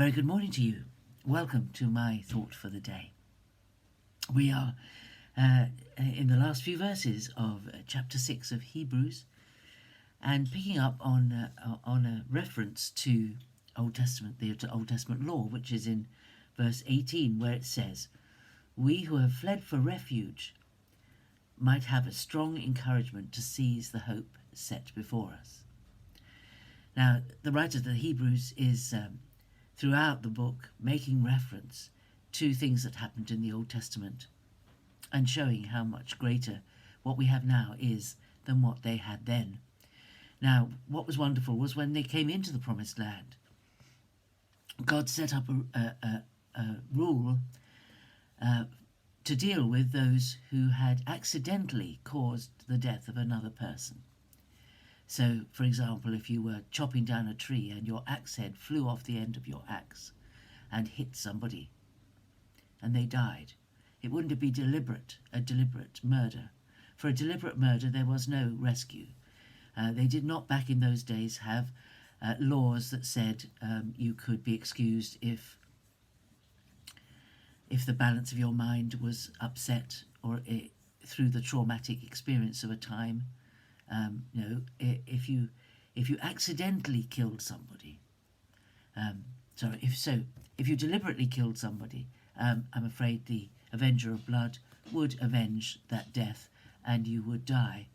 Very good morning to you. Welcome to my thought for the day. We are in the last few verses of chapter 6 of Hebrews, and picking up on a reference to Old Testament, the Old Testament law, which is in verse 18, where it says, "We who have fled for refuge might have a strong encouragement to seize the hope set before us." Now, the writer of the Hebrews is throughout the book making reference to things that happened in the Old Testament and showing how much greater what we have now is than what they had then. Now, what was wonderful was when they came into the Promised Land, God set up a rule to deal with those who had accidentally caused the death of another person. So, for example, if you were chopping down a tree and your axe head flew off the end of your axe and hit somebody and they died, it wouldn't be a deliberate murder. For a deliberate murder, there was no rescue. They did not back in those days have laws that said you could be excused if the balance of your mind was upset or through the traumatic experience of a time. If you accidentally killed somebody, if you deliberately killed somebody, I'm afraid the avenger of blood would avenge that death and you would die.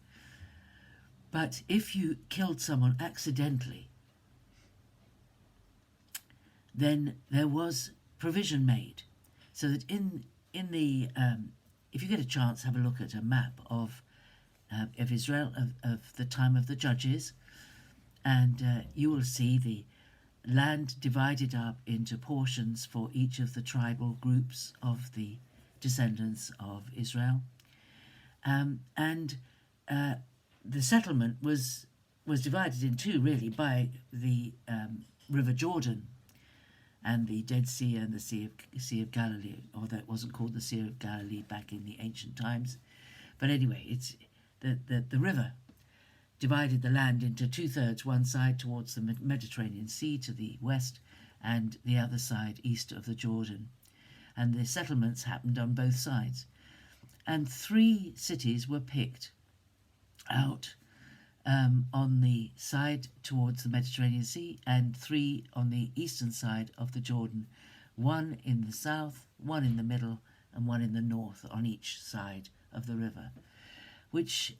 But if you killed someone accidentally, then there was provision made, so that in the if you get a chance, have a look at a map of Israel of the time of the judges, and you will see the land divided up into portions for each of the tribal groups of the descendants of Israel, and the settlement was divided in two, really, by the River Jordan and the Dead Sea and the Sea of Galilee, although it wasn't called the Sea of Galilee back in the ancient times. But anyway, it's the river divided the land into two-thirds, one side towards the Mediterranean Sea to the west and the other side east of the Jordan. And the settlements happened on both sides. And 3 cities were picked out on the side towards the Mediterranean Sea, and 3 on the eastern side of the Jordan, 1 in the south, 1 in the middle, and 1 in the north on each side of the river.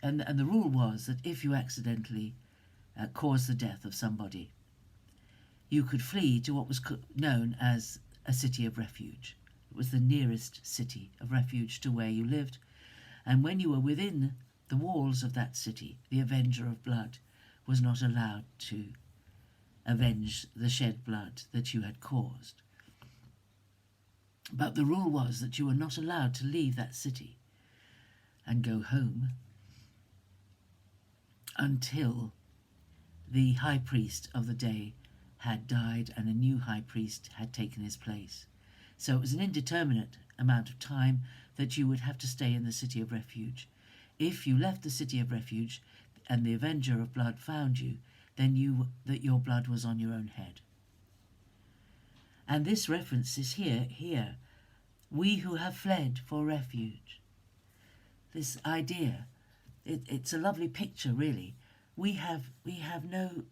And the rule was that if you accidentally caused the death of somebody, you could flee to what was known as a city of refuge. It was the nearest city of refuge to where you lived, and when you were within the walls of that city, the avenger of blood was not allowed to avenge the shed blood that you had caused. But the rule was that you were not allowed to leave that city and go home until the high priest of the day had died and a new high priest had taken his place. So it was an indeterminate amount of time that you would have to stay in the city of refuge. If you left the city of refuge and the avenger of blood found you, then that your blood was on your own head. And this reference is here. We who have fled for refuge. This idea, it's a lovely picture, really. We have no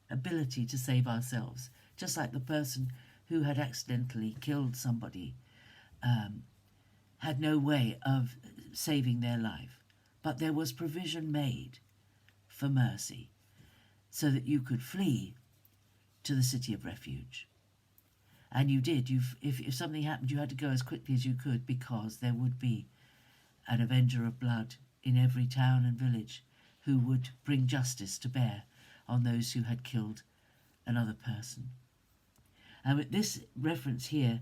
ability to save ourselves, just like the person who had accidentally killed somebody had no way of saving their life. But there was provision made for mercy so that you could flee to the city of refuge. And you did. If something happened, you had to go as quickly as you could, because there would be an avenger of blood in every town and village who would bring justice to bear on those who had killed another person. And with this reference here,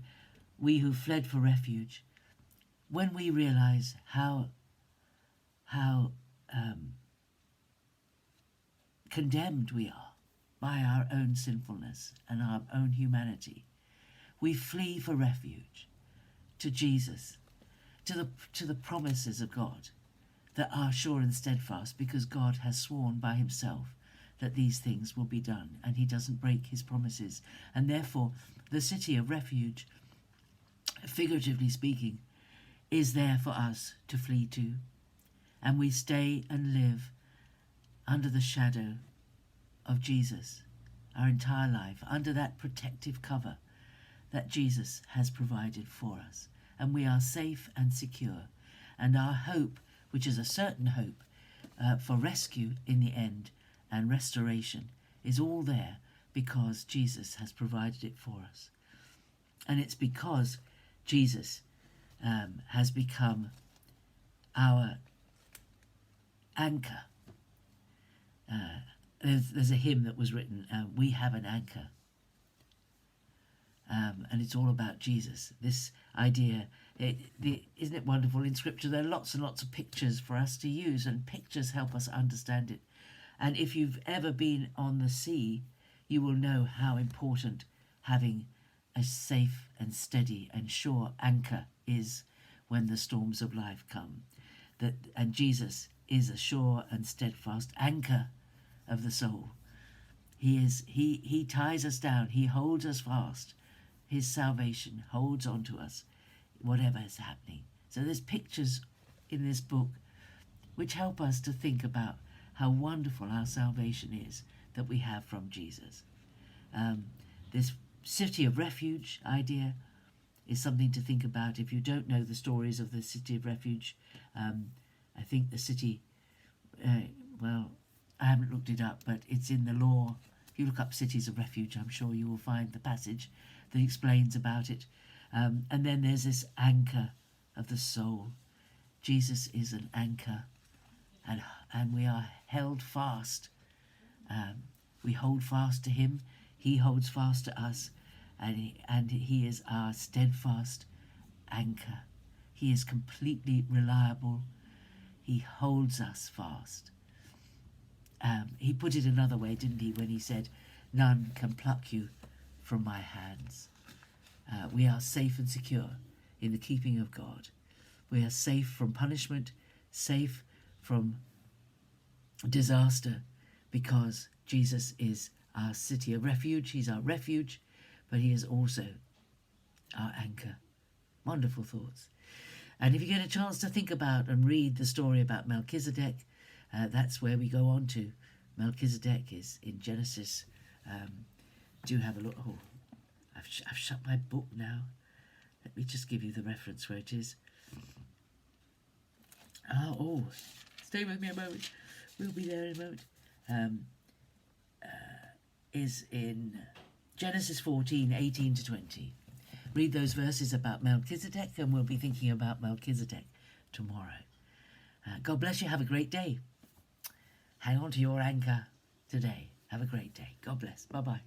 we who fled for refuge, when we realize how condemned we are by our own sinfulness and our own humanity, we flee for refuge to Jesus, to the promises of God that are sure and steadfast, because God has sworn by himself that these things will be done, and he doesn't break his promises. And therefore, the city of refuge, figuratively speaking, is there for us to flee to. And we stay and live under the shadow of Jesus our entire life, under that protective cover that Jesus has provided for us. And we are safe and secure. And our hope, which is a certain hope for rescue in the end and restoration, is all there because Jesus has provided it for us. And it's because Jesus has become our anchor. There's a hymn that was written, We Have an Anchor. And it's all about Jesus. This idea, isn't it wonderful? In Scripture there are lots and lots of pictures for us to use, and pictures help us understand it. And if you've ever been on the sea, you will know how important having a safe and steady and sure anchor is when the storms of life come. And Jesus is a sure and steadfast anchor of the soul. He ties us down. He holds us fast. His salvation holds on to us, whatever is happening. So there's pictures in this book which help us to think about how wonderful our salvation is that we have from Jesus. This city of refuge idea is something to think about. If you don't know the stories of the city of refuge, I think the city, well, I haven't looked it up, but it's in the law. If you look up cities of refuge, I'm sure you will find the passage that explains about it. And then there's this anchor of the soul. Jesus is an anchor, and we are held fast. We hold fast to him. He holds fast to us, and he is our steadfast anchor. He is completely reliable. He holds us fast. He put it another way, didn't he, when he said, none can pluck you from my hands. We are safe and secure in the keeping of God. We are safe from punishment, safe from disaster, because Jesus is our city of refuge. He's our refuge, but he is also our anchor. Wonderful thoughts. And if you get a chance to think about and read the story about Melchizedek, that's where we go on to. Melchizedek is in Genesis. Do have a look. Oh, I've shut my book now. Let me just give you the reference where it is. Stay with me a moment. We'll be there in a moment. Is in Genesis 14, 18 to 20. Read those verses about Melchizedek, and we'll be thinking about Melchizedek tomorrow. God bless you. Have a great day. Hang on to your anchor today. Have a great day. God bless. Bye-bye.